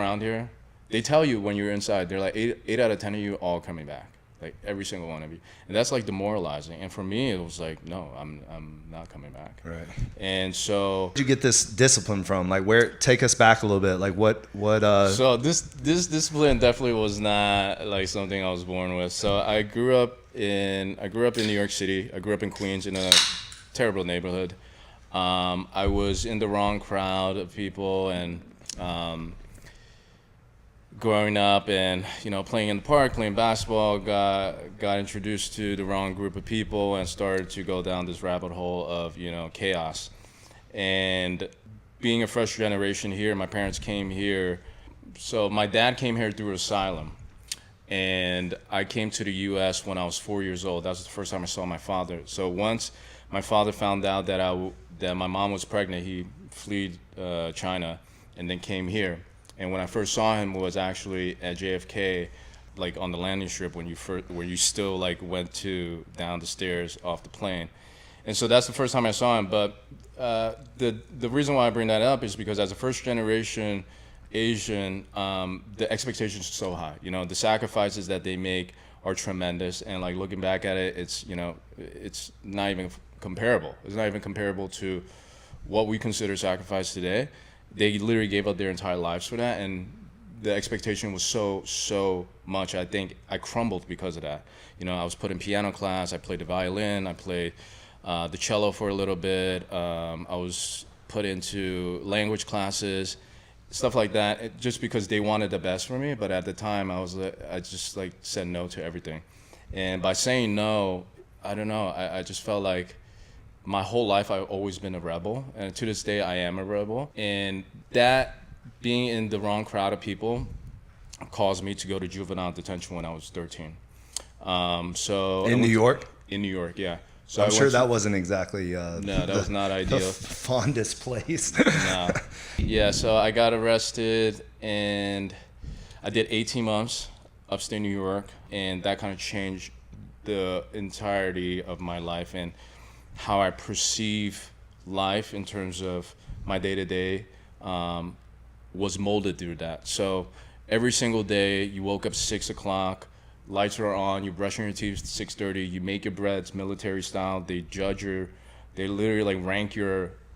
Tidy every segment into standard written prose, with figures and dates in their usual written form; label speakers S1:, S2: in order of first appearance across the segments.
S1: around here, they tell you when you're inside, they're like eight out of 10 of you all coming back, like every single one of you, and that's like demoralizing. And for me, it was like, no, I'm not coming back.
S2: Right.
S1: And so,
S2: where'd you get this discipline from? Like, where? Take us back a little bit. Like, what?
S1: So this discipline definitely was not like something I was born with. So I grew up in New York City. I grew up in Queens in a terrible neighborhood. I was in the wrong crowd of people, and growing up and playing in the park, playing basketball, got introduced to the wrong group of people and started to go down this rabbit hole of chaos. And being a first generation here, my parents came here. So my dad came here through asylum, and I came to the U.S. when I was 4 years old. That was the first time I saw my father. So once my father found out that my mom was pregnant, he fled China and then came here. And when I first saw him was actually at JFK, like on the landing strip where you still like went down the stairs off the plane. And so that's the first time I saw him. But the reason why I bring that up is because as a first generation Asian, the expectations are so high. The sacrifices that they make are tremendous. And like looking back at it, it's not even comparable. It's not even comparable to what we consider sacrifice today. They literally gave up their entire lives for that, and the expectation was so much. I think I crumbled because of that. I was put in piano class, I played the violin, I played the cello for a little bit. I was put into language classes, stuff like that, just because they wanted the best for me. But at the time, I just like said no to everything. And by saying no, I don't know, I just felt like my whole life I've always been a rebel, and to this day I am a rebel. And that being in the wrong crowd of people caused me to go to juvenile detention when I was 13. So
S2: in New York?
S1: In New York, yeah. So
S2: I'm sure that wasn't exactly
S1: no, that was not ideal.
S2: The fondest place.
S1: No. Yeah, so I got arrested and I did 18 months upstate New York, and that kind of changed the entirety of my life and how I perceive life in terms of my day-to-day was molded through that. So every single day you woke up 6 o'clock, lights are on, you're brushing your teeth at 6:30, you make your breads military style, they literally like rank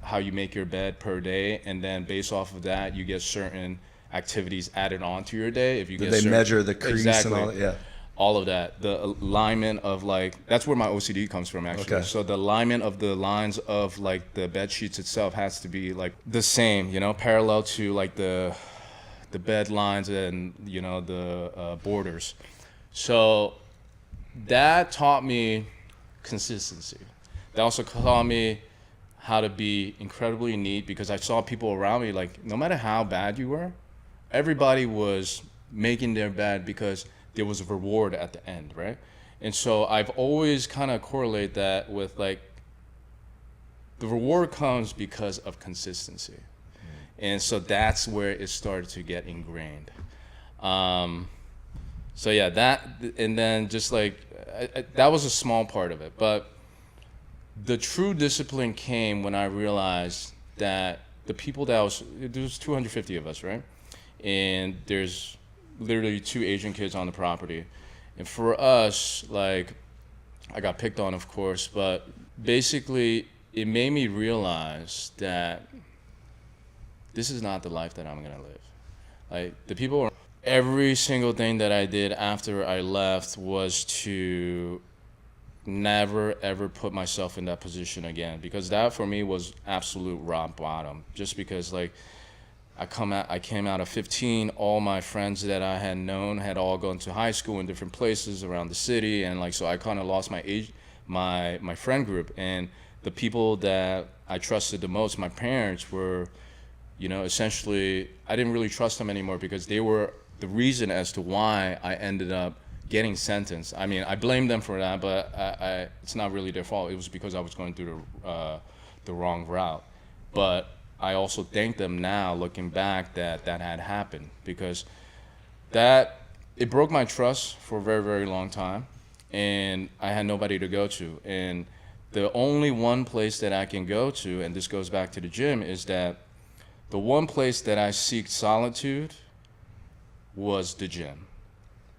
S1: how you make your bed per day, and then based off of that you get certain activities added on to your day. If you
S2: Did they measure the crease and all that? Yeah.
S1: All of that, the alignment of like, that's where my OCD comes from actually.
S2: Okay.
S1: So the alignment of the lines of like the bed sheets itself has to be like the same, parallel to like the bed lines and the borders. So that taught me consistency. That also taught me how to be incredibly neat, because I saw people around me, like no matter how bad you were, everybody was making their bed because there was a reward at the end, right? And so I've always kind of correlate that with like, the reward comes because of consistency. And so that's where it started to get ingrained. So yeah, that, and then just like, that was a small part of it. But the true discipline came when I realized that the people there was 250 of us, right? And there's literally 2 Asian kids on the property. And for us, like, I got picked on, of course, but basically it made me realize that this is not the life that I'm gonna live. Like, the people, every single thing that I did after I left was to never ever put myself in that position again, because that for me was absolute rock bottom. Just because like, I came out of 15. All my friends that I had known had all gone to high school in different places around the city, and like, so I kind of lost my friend group. And the people that I trusted the most, my parents, were, essentially I didn't really trust them anymore, because they were the reason as to why I ended up getting sentenced. I mean, I blame them for that, but it's not really their fault. It was because I was going through the wrong route. But I also thank them now, looking back, that had happened, because it broke my trust for a very, very long time, and I had nobody to go to. And the only one place that I can go to, and this goes back to the gym, is that the one place that I seek solitude was the gym.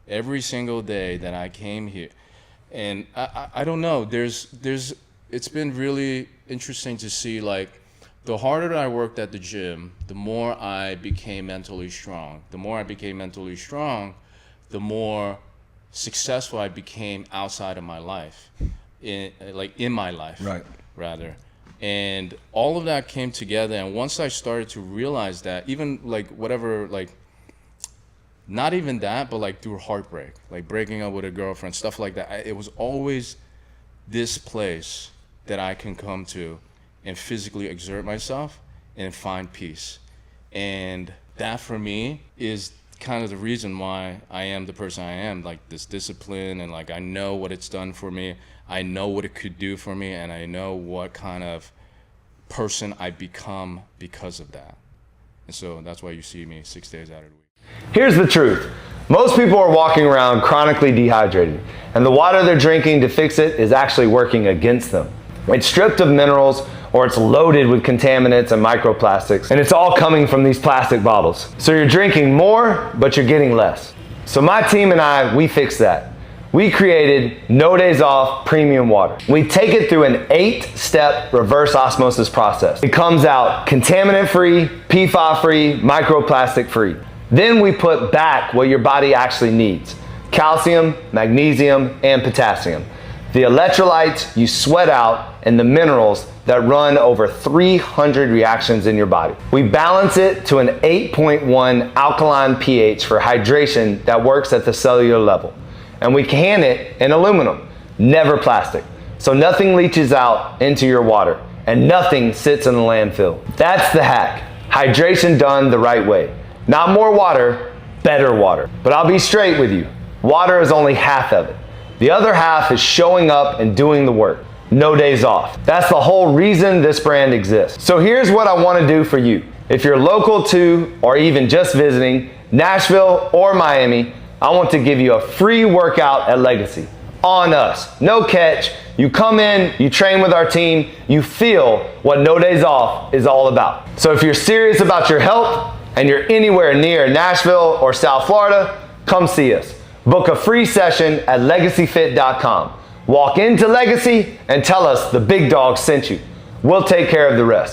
S1: Every single day that I came here. And I don't know, it's been really interesting to see, like, the harder that I worked at the gym, the more I became mentally strong. The more I became mentally strong, the more successful I became outside of my life, in my life,
S2: Right.
S1: rather. And all of that came together, and once I started to realize that, even like whatever, like, not even that, but like through heartbreak, like breaking up with a girlfriend, stuff like that, it was always this place that I can come to and physically exert myself and find peace. And that for me is kind of the reason why I am the person I am, like this discipline, and like I know what it's done for me, I know what it could do for me, and I know what kind of person I become because of that. And so that's why you see me 6 days out of the week.
S3: Here's the truth. Most people are walking around chronically dehydrated, and the water they're drinking to fix it is actually working against them. It's stripped of minerals, or it's loaded with contaminants and microplastics, and it's all coming from these plastic bottles. So you're drinking more, but you're getting less. So my team and I, we fixed that. We created No Days Off Premium Water. We take it through an 8-step reverse osmosis process. It comes out contaminant-free, PFAS-free, microplastic-free. Then we put back what your body actually needs: calcium, magnesium, and potassium. The electrolytes you sweat out, and the minerals that run over 300 reactions in your body. We balance it to an 8.1 alkaline pH for hydration that works at the cellular level. And we can it in aluminum, never plastic. So nothing leaches out into your water, and nothing sits in the landfill. That's the hack. Hydration done the right way. Not more water, better water. But I'll be straight with you. Water is only half of it. The other half is showing up and doing the work. No days off. That's the whole reason this brand exists. So here's what I want to do for you. If you're local to, or even just visiting, Nashville or Miami, I want to give you a free workout at Legacy. On us. No catch. You come in, you train with our team, you feel what No Days Off is all about. So if you're serious about your health and you're anywhere near Nashville or South Florida, come see us. Book a free session at legacyfit.com. Walk into Legacy and tell us the big dog sent you. We'll take care of the rest.